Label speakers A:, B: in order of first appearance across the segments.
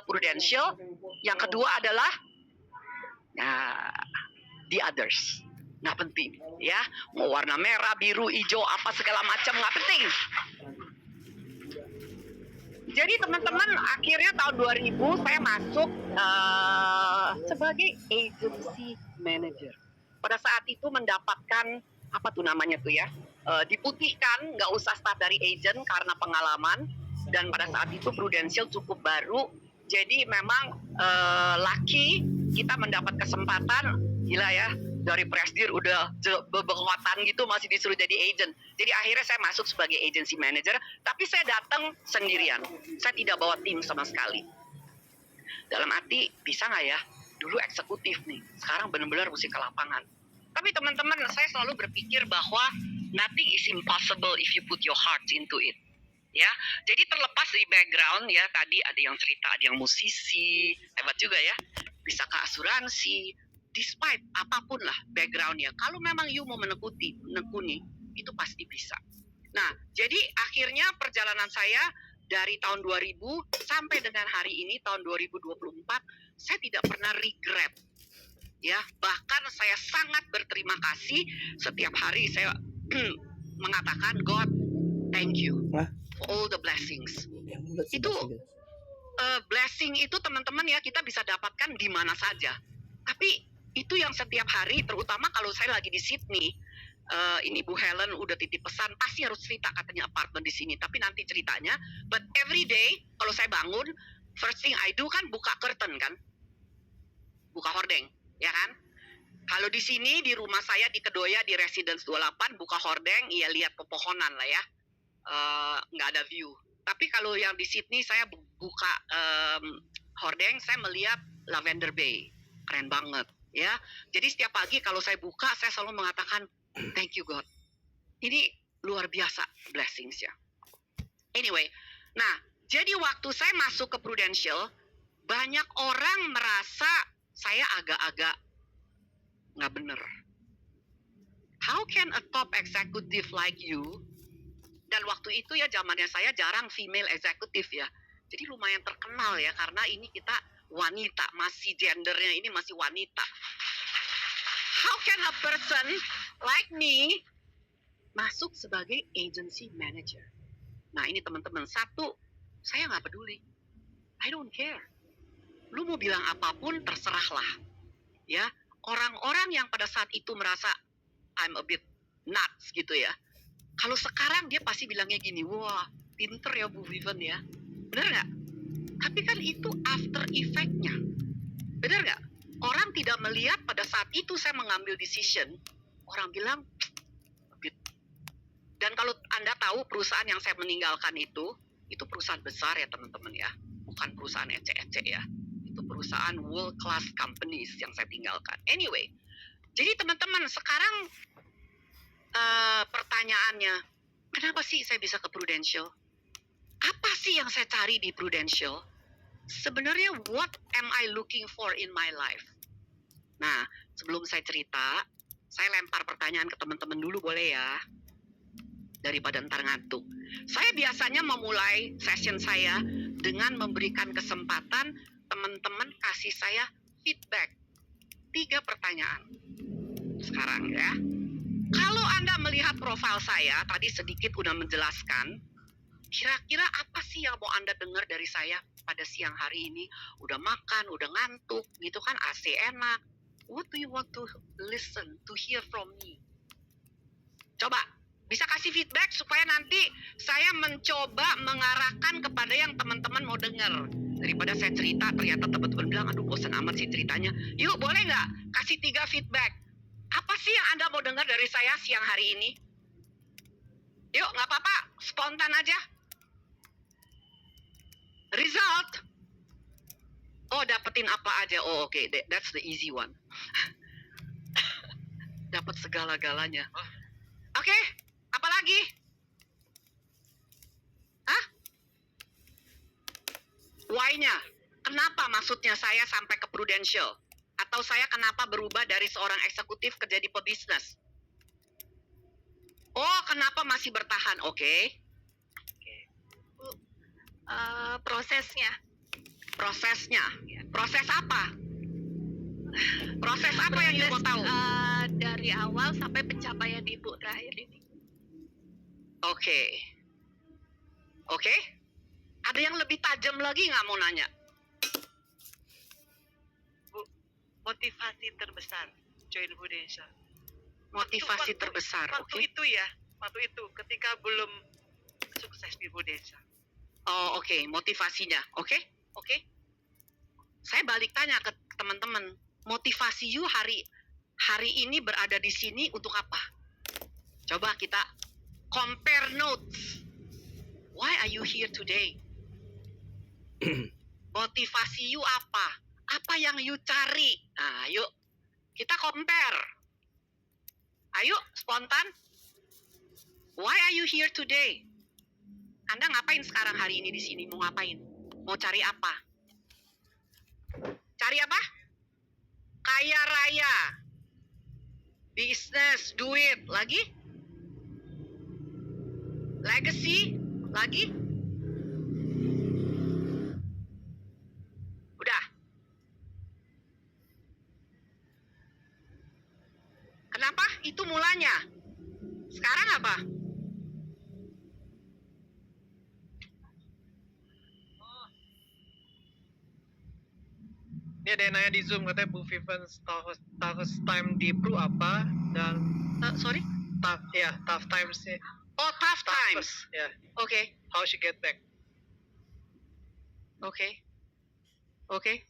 A: Prudential. Yang kedua adalah the others. Nggak penting, ya. Mau warna merah, biru, hijau, apa segala macam nggak penting. Jadi teman-teman, akhirnya tahun 2000 saya masuk sebagai agency manager. Pada saat itu mendapatkan apa tuh namanya tuh ya, diputihkan, nggak usah start dari agent karena pengalaman. Dan pada saat itu Prudential cukup baru, jadi memang lucky kita mendapat kesempatan. Gila ya, dari presidir udah berkekuatan gitu masih disuruh jadi agent. Jadi akhirnya saya masuk sebagai agency manager, tapi saya datang sendirian. Saya tidak bawa tim sama sekali. Dalam arti, bisa nggak ya? Dulu eksekutif nih, sekarang benar-benar mesti ke lapangan. Tapi teman-teman, saya selalu berpikir bahwa nothing is impossible if you put your heart into it. Ya, jadi terlepas dari background ya, tadi ada yang cerita, ada yang musisi, hebat juga ya, bisa ke asuransi. Despite apapun lah backgroundnya, kalau memang you mau menekuni, itu pasti bisa. Nah, jadi akhirnya perjalanan saya dari tahun 2000 sampai dengan hari ini, tahun 2024, saya tidak pernah regret. Ya, bahkan saya sangat berterima kasih. Setiap hari saya mengatakan, God, thank you for all the blessings. Itu blessing itu teman-teman ya, kita bisa dapatkan di mana saja. Tapi itu yang setiap hari, terutama kalau saya lagi di Sydney, ini Bu Helen udah titip pesan, pasti harus cerita katanya apartemen di sini. Tapi nanti ceritanya. But every day kalau saya bangun, first thing I do kan buka curtain kan, buka hordeng, ya kan? Kalau di sini di rumah saya di Kedoya di Residence 28 buka hordeng, ya lihat pepohonan lah ya, nggak ada view. Tapi kalau yang di Sydney saya buka hordeng, saya melihat Lavender Bay, keren banget. Ya, jadi setiap pagi kalau saya buka, saya selalu mengatakan thank you God. Ini luar biasa blessings ya. Anyway, nah jadi waktu saya masuk ke Prudential, banyak orang merasa saya agak-agak nggak bener. How can a top executive like you? Dan waktu itu ya zamannya saya jarang female executive ya. Jadi lumayan terkenal ya karena ini kita wanita, masih gendernya ini masih wanita. How can a person like me masuk sebagai agency manager? Nah ini teman-teman, satu, saya nggak peduli. I don't care. Lu mau bilang apapun terserahlah. Ya, orang-orang yang pada saat itu merasa I'm a bit nuts gitu ya. Kalau sekarang dia pasti bilangnya gini, wah pinter ya Bu Vivian ya. Bener nggak? Tapi kan itu after effect-nya. Benar nggak? Orang tidak melihat pada saat itu saya mengambil decision. Orang bilang, dan kalau Anda tahu perusahaan yang saya meninggalkan itu perusahaan besar ya teman-teman ya. Bukan perusahaan ecek-ecek ya. Itu perusahaan world class companies yang saya tinggalkan. Anyway, jadi teman-teman sekarang pertanyaannya, kenapa sih saya bisa ke Prudential? Apa sih yang saya cari di Prudential? Sebenarnya what am I looking for in my life? Nah, sebelum saya cerita, saya lempar pertanyaan ke teman-teman dulu boleh ya? Daripada ntar ngantuk. Saya biasanya memulai session saya dengan memberikan kesempatan teman-teman kasih saya feedback. 3 pertanyaan. Sekarang ya. Kalau Anda melihat profil saya, tadi sedikit udah menjelaskan, kira-kira apa sih yang mau Anda dengar dari saya pada siang hari ini? Udah makan, udah ngantuk, gitu kan, AC enak. What do you want to listen, to hear from me? Coba, bisa kasih feedback supaya nanti saya mencoba mengarahkan kepada yang teman-teman mau dengar. Daripada saya cerita, ternyata teman-teman bilang, aduh bosan amat sih ceritanya. Yuk, boleh nggak kasih 3 feedback? Apa sih yang Anda mau dengar dari saya siang hari ini? Yuk, nggak apa-apa, spontan aja. Result. Oh, dapetin apa aja. Oh, oke. That's the easy one. Dapat segala-galanya. Oke, apa lagi? Hah? Why-nya? Kenapa maksudnya saya sampai ke Prudential? Atau saya kenapa berubah dari seorang eksekutif kerja di pebisnis? Oh, kenapa masih bertahan? Oke.
B: prosesnya.
A: prosesnya. Proses apa? Proses apa yang you mau tahu?
B: Dari awal sampai pencapaian Ibu terakhir ini.
A: Oke. Oke? Ada yang lebih tajam lagi nggak mau nanya?
B: Bu, motivasi terbesar join Bu Desa.
A: Motivasi
B: Waktu-
A: terbesar,
B: Waktu
A: oke?
B: itu ya, waktu itu ketika belum sukses di Bu Desa.
A: Oh, oke, motivasinya. Oke? Oke. Saya balik tanya ke teman-teman, motivasi you hari ini berada di sini untuk apa? Coba kita compare notes. Why are you here today? Motivasi you apa? Apa yang you cari? Nah, yuk kita compare. Ayo, spontan. Why are you here today? Anda ngapain sekarang hari ini di sini? Mau ngapain? Mau cari apa? Cari apa? Kaya raya. Bisnis, duit. Lagi? Legacy? Lagi? Udah. Kenapa? Itu mulanya. Sekarang apa?
C: Ini ada yang nanya di Zoom, katanya Bu Vivian toughest time di Pro apa, dan
A: Sorry?
C: tough times sih.
A: Oh, tough times.
C: Ya,
A: Oke.
C: how she get back.
A: Oke. Oke.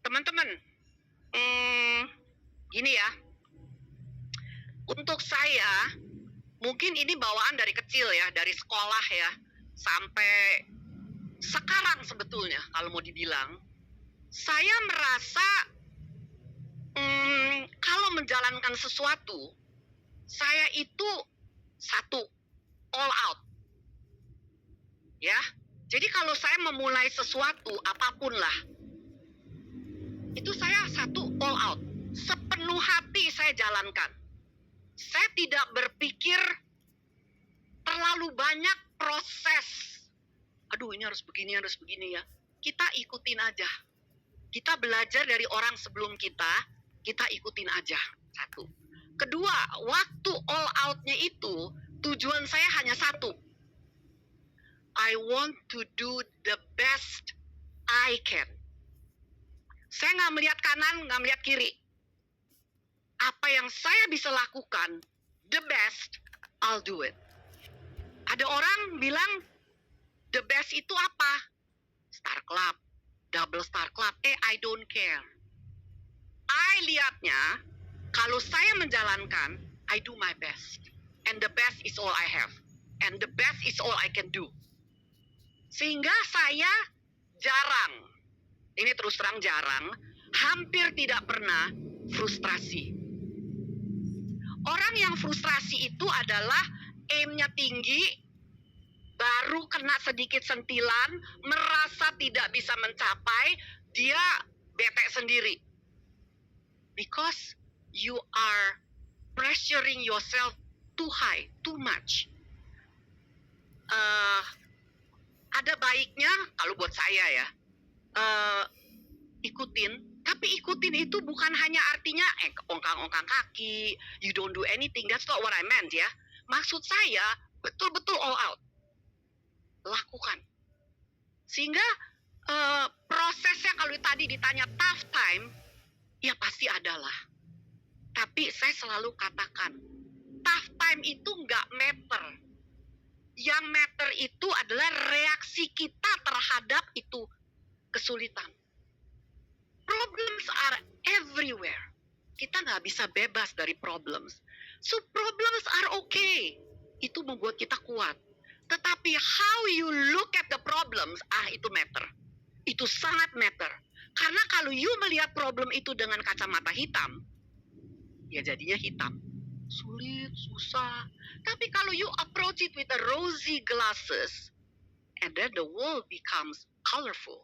A: Teman-teman, gini ya. Untuk saya, mungkin ini bawaan dari kecil ya, dari sekolah ya, sampai sekarang sebetulnya kalau mau dibilang. Saya merasa kalau menjalankan sesuatu, saya itu satu, all out. Ya, jadi kalau saya memulai sesuatu, apapun lah, itu saya satu, all out. Sepenuh hati saya jalankan. Saya tidak berpikir terlalu banyak proses. Aduh, ini harus begini ya. Kita ikutin aja. Kita belajar dari orang sebelum kita ikutin aja. Satu. Kedua, waktu all out-nya itu, tujuan saya hanya satu. I want to do the best I can. Saya nggak melihat kanan, nggak melihat kiri. Apa yang saya bisa lakukan, the best, I'll do it. Ada orang bilang, the best itu apa? Star Club, double Star Club. I don't care. I lihatnya, kalau saya menjalankan, I do my best. And the best is all I have. And the best is all I can do. Sehingga saya jarang, ini terus terang jarang, hampir tidak pernah frustrasi. Orang yang frustrasi itu adalah aim-nya tinggi, baru kena sedikit sentilan, merasa tidak bisa mencapai, dia bete sendiri. Because you are pressuring yourself too high, too much. Ada baiknya, kalau buat saya ya, ikutin. Tapi ikutin itu bukan hanya artinya ongkang-ongkang kaki, you don't do anything. That's not what I meant ya. Maksud saya, betul-betul all out. Lakukan. Sehingga prosesnya kalau tadi ditanya tough time, ya pasti adalah. Tapi saya selalu katakan, tough time itu nggak matter. Yang matter itu adalah reaksi kita terhadap itu kesulitan. Problems are everywhere. Kita nggak bisa bebas dari problems. So problems are okay. Itu membuat kita kuat. Tetapi how you look at the problems, itu matter. Itu sangat matter. Karena kalau you melihat problem itu dengan kacamata hitam, ya jadinya hitam. Sulit, susah. Tapi kalau you approach it with a rosy glasses, and then the world becomes colorful.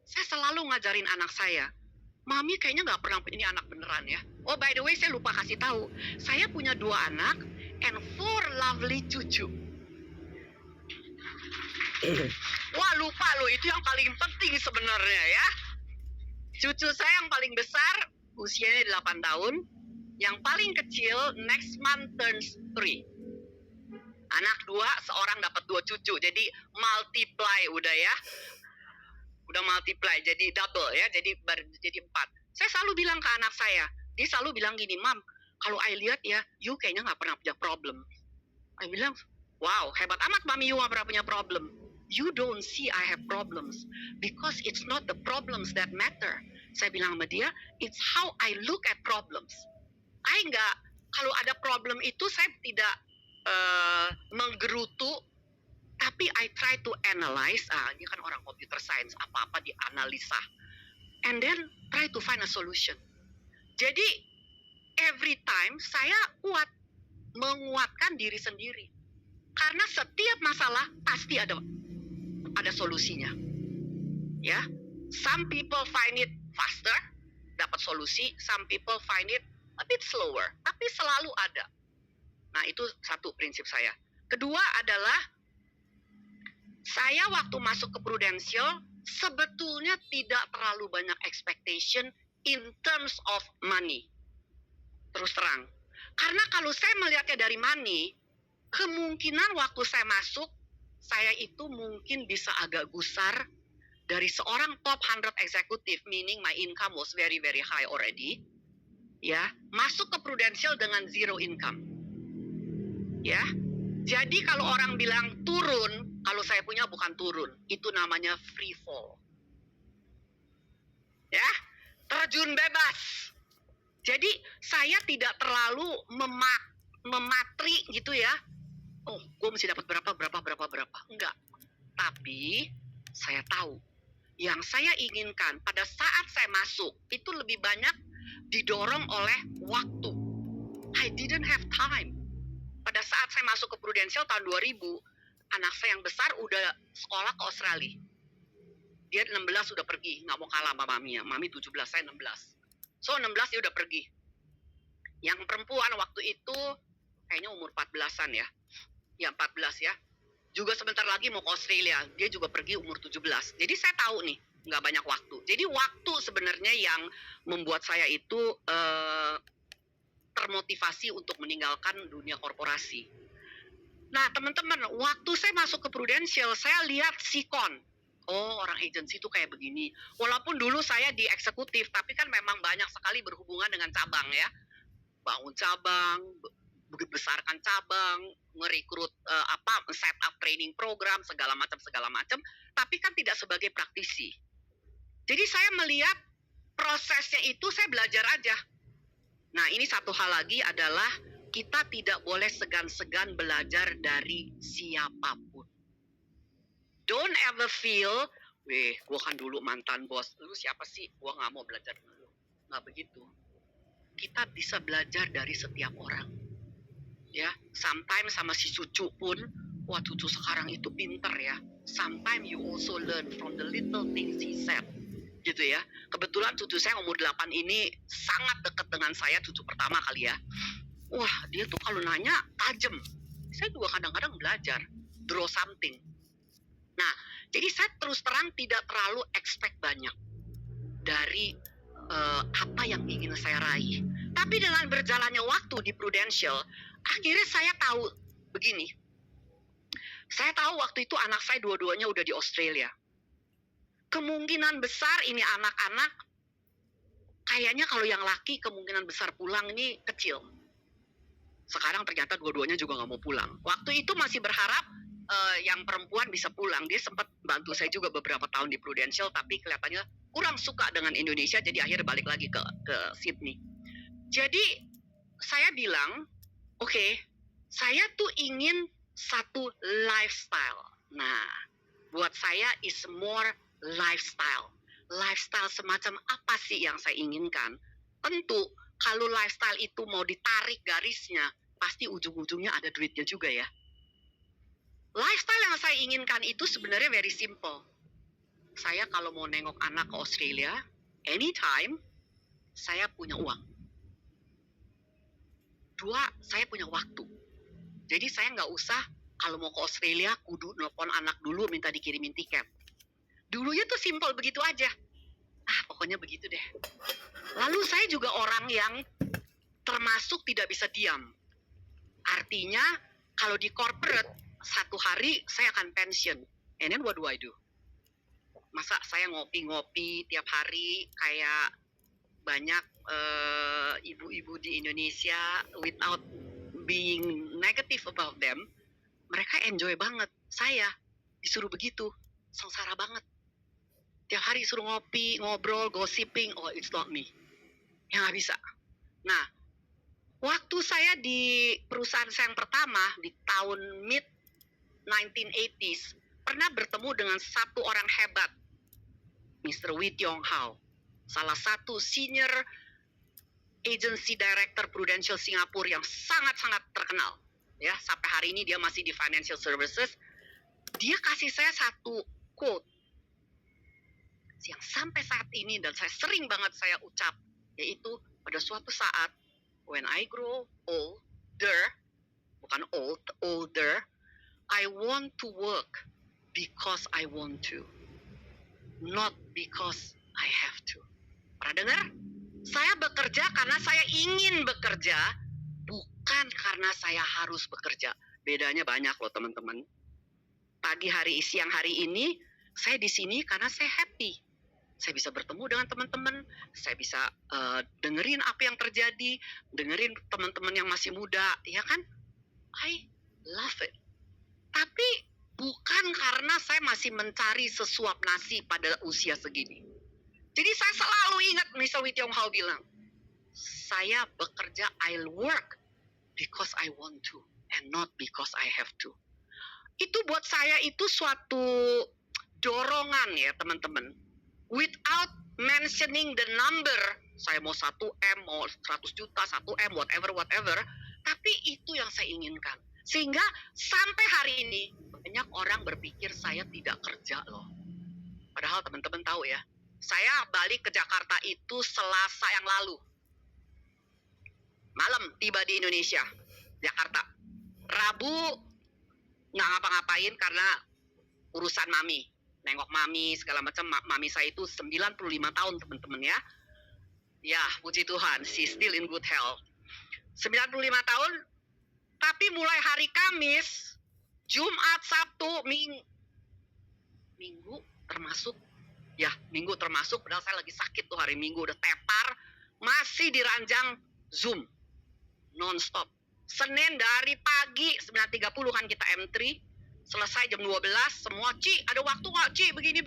A: Saya selalu ngajarin anak saya, Mami kayaknya nggak pernah punya anak beneran ya. Oh by the way, saya lupa kasih tahu, saya punya 2 anak and 4 lovely cucu. Wah, lupa loh, itu yang paling penting sebenarnya ya. Cucu saya yang paling besar usianya 8 tahun, yang paling kecil next month turns 3. Anak 2, seorang dapat 2 cucu, jadi multiply udah ya. Udah multiply, jadi double ya, jadi 4. Saya selalu bilang ke anak saya, dia selalu bilang gini, Mam, kalau I lihat ya, you kayaknya nggak pernah punya problem. I bilang, wow, hebat amat Mami, you nggak pernah punya problem. You don't see I have problems, because it's not the problems that matter. Saya bilang sama dia, it's how I look at problems. Kalau ada problem itu saya tidak menggerutu, tapi I try to analyze. Ini kan orang computer science, apa-apa dianalisa. And then try to find a solution. Jadi every time saya menguatkan diri sendiri. Karena setiap masalah pasti ada solusinya. Ya. Some people find it faster, dapat solusi. Some people find it a bit slower, tapi selalu ada. Nah, itu satu prinsip saya. Kedua adalah saya waktu masuk ke Prudential sebetulnya tidak terlalu banyak expectation in terms of money. Terus terang. Karena kalau saya melihatnya dari money, kemungkinan waktu saya masuk, saya itu mungkin bisa agak gusar dari seorang top 100 executive, meaning my income was very very high already. Ya, masuk ke Prudential dengan zero income. Ya. Jadi kalau orang bilang turun, kalau saya punya bukan turun, itu namanya free fall. Ya, terjun bebas. Jadi saya tidak terlalu mematri gitu ya. Oh, gue mesti dapat berapa. Enggak. Tapi saya tahu yang saya inginkan pada saat saya masuk itu lebih banyak didorong oleh waktu. I didn't have time. Pada saat saya masuk ke Prudential tahun 2000, anak saya yang besar udah sekolah ke Australia. Dia 16 udah pergi, nggak mau kalah sama mami ya. Mami 17, saya 16. So 16 dia udah pergi. Yang perempuan waktu itu kayaknya umur 14-an ya. Ya 14 ya. Juga sebentar lagi mau ke Australia. Dia juga pergi umur 17. Jadi saya tahu nih, nggak banyak waktu. Jadi waktu sebenarnya yang membuat saya itu termotivasi untuk meninggalkan dunia korporasi. Nah teman-teman, waktu saya masuk ke Prudential, saya lihat sikon. Oh, orang agensi itu kayak begini. Walaupun dulu saya di eksekutif, tapi kan memang banyak sekali berhubungan dengan cabang ya. Bangun cabang, besarkan cabang, ngerekrut set up training program, segala macam. Tapi kan tidak sebagai praktisi. Jadi saya melihat prosesnya itu saya belajar aja. Nah, ini satu hal lagi adalah kita tidak boleh segan-segan belajar dari siapapun. Don't ever feel, gue kan dulu mantan bos, lu siapa sih? Gue gak mau belajar dulu. Nggak begitu. Kita bisa belajar dari setiap orang. Ya, sometimes sama si cucu pun, wah cucu sekarang itu pinter ya. Sometimes you also learn from the little things he said. Gitu ya. Kebetulan cucu saya umur 8 ini sangat dekat dengan saya, cucu pertama kali ya. Wah, dia tuh kalau nanya tajam. Saya juga kadang-kadang belajar, draw something. Nah, jadi saya terus terang tidak terlalu expect banyak dari apa yang ingin saya raih. Tapi dengan berjalannya waktu di Prudential, akhirnya saya tahu begini. Saya tahu waktu itu anak saya dua-duanya udah di Australia. Kemungkinan besar ini anak-anak, kayaknya kalau yang laki kemungkinan besar pulang ini kecil. Sekarang ternyata dua-duanya juga nggak mau pulang. Waktu itu masih berharap yang perempuan bisa pulang. Dia sempat bantu saya juga beberapa tahun di Prudential, tapi kelihatannya kurang suka dengan Indonesia, jadi akhirnya balik lagi ke Sydney. Jadi saya bilang, oke, saya tuh ingin satu lifestyle. Nah, buat saya is more lifestyle. Lifestyle semacam apa sih yang saya inginkan? Tentu kalau lifestyle itu mau ditarik garisnya, pasti ujung-ujungnya ada duitnya juga ya. Lifestyle yang saya inginkan itu sebenarnya very simple. Saya kalau mau nengok anak ke Australia, anytime, saya punya uang. 2, saya punya waktu. Jadi saya nggak usah kalau mau ke Australia kudu nelpon anak dulu minta dikirimin tiket. Dulunya tuh simpel begitu aja. Pokoknya begitu deh. Lalu saya juga orang yang termasuk tidak bisa diam. Artinya kalau di corporate satu hari saya akan pensiun. And then what do I do? Masa saya ngopi-ngopi tiap hari kayak banyak ibu-ibu di Indonesia without being negative about them. Mereka enjoy banget. Saya disuruh begitu, sengsara banget. Tiap hari suruh ngopi, ngobrol, gossiping. Oh, it's not me. Ya nggak bisa. Nah, waktu saya di perusahaan saya yang pertama di tahun mid 1980s pernah bertemu dengan satu orang hebat, Mr. Wee Tiong Hao, salah satu senior agency director Prudential Singapura yang sangat-sangat terkenal. Ya, sampai hari ini dia masih di financial services. Dia kasih saya satu quote yang sampai saat ini dan saya sering banget saya ucap, yaitu pada suatu saat when I grow older, bukan old, older, I want to work because I want to, not because I have to. Pernah dengar? Saya bekerja karena saya ingin bekerja, bukan karena saya harus bekerja. Bedanya banyak loh teman-teman. Pagi hari, siang hari ini, saya di sini karena saya happy. Saya bisa bertemu dengan teman-teman, saya bisa dengerin apa yang terjadi, dengerin teman-teman yang masih muda, ya kan? I love it. Tapi bukan karena saya masih mencari sesuap nasi pada usia segini. Jadi saya selalu ingat Mr. Wee Tiong Hao bilang, saya bekerja, I'll work because I want to and not because I have to. Itu buat saya itu suatu dorongan ya teman-teman. Without mentioning the number, saya mau 1M, mau 100 juta, 1M, whatever, tapi itu yang saya inginkan. Sehingga sampai hari ini, banyak orang berpikir saya tidak kerja loh. Padahal teman-teman tahu ya, saya balik ke Jakarta itu Selasa yang lalu. Malam tiba di Indonesia, Jakarta. Rabu nggak ngapa-ngapain karena urusan mami. Nengok mami segala macam. Mami saya itu 95 tahun teman-teman ya. Ya puji Tuhan, she's still in good health. 95 tahun, tapi mulai hari Kamis, Jumat, Sabtu, Minggu termasuk. Ya Minggu termasuk, padahal saya lagi sakit tuh hari Minggu, udah tepar. Masih diranjang Zoom. Non-stop. Senin dari pagi 9.30 kan kita M3. Selesai jam 12, semua, Ci, ada waktu nggak, Ci, begini.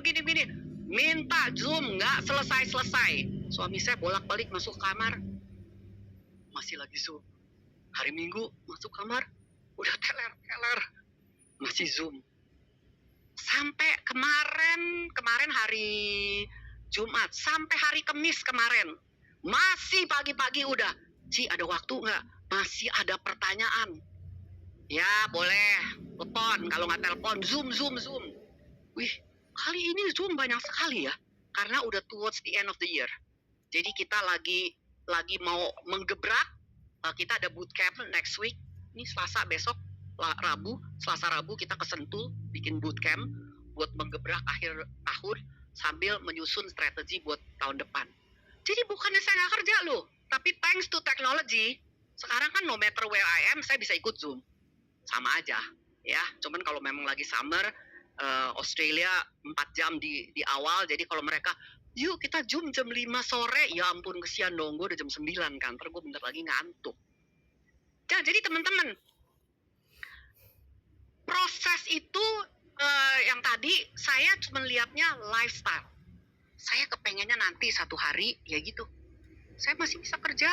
A: Minta Zoom, nggak selesai. Suami saya bolak-balik masuk kamar, masih lagi Zoom. Hari Minggu masuk kamar, udah teler, masih Zoom. Sampai kemarin hari Jumat, sampai hari Kamis kemarin, masih pagi-pagi udah, Ci, ada waktu nggak? Masih ada pertanyaan. Ya boleh, telepon, kalau nggak telepon, Zoom. Wih, kali ini Zoom banyak sekali ya, karena udah towards the end of the year. Jadi kita lagi mau menggebrak, kita ada bootcamp next week, ini Selasa besok, Selasa Rabu kita ke Sentul, bikin bootcamp buat menggebrak akhir tahun, sambil menyusun strategi buat tahun depan. Jadi bukannya saya nggak kerja loh, tapi thanks to technology, sekarang kan no matter where I am, saya bisa ikut Zoom. Sama aja ya, cuman kalau memang lagi summer, Australia 4 jam di awal, jadi kalau mereka yuk kita Zoom jam 5 sore, ya ampun kesian dong, gue udah jam 9 kan, ntar gue bentar lagi ngantuk. Ya, jadi teman-teman, proses itu yang tadi saya cuma lihatnya lifestyle. Saya kepengennya nanti satu hari ya gitu, saya masih bisa kerja.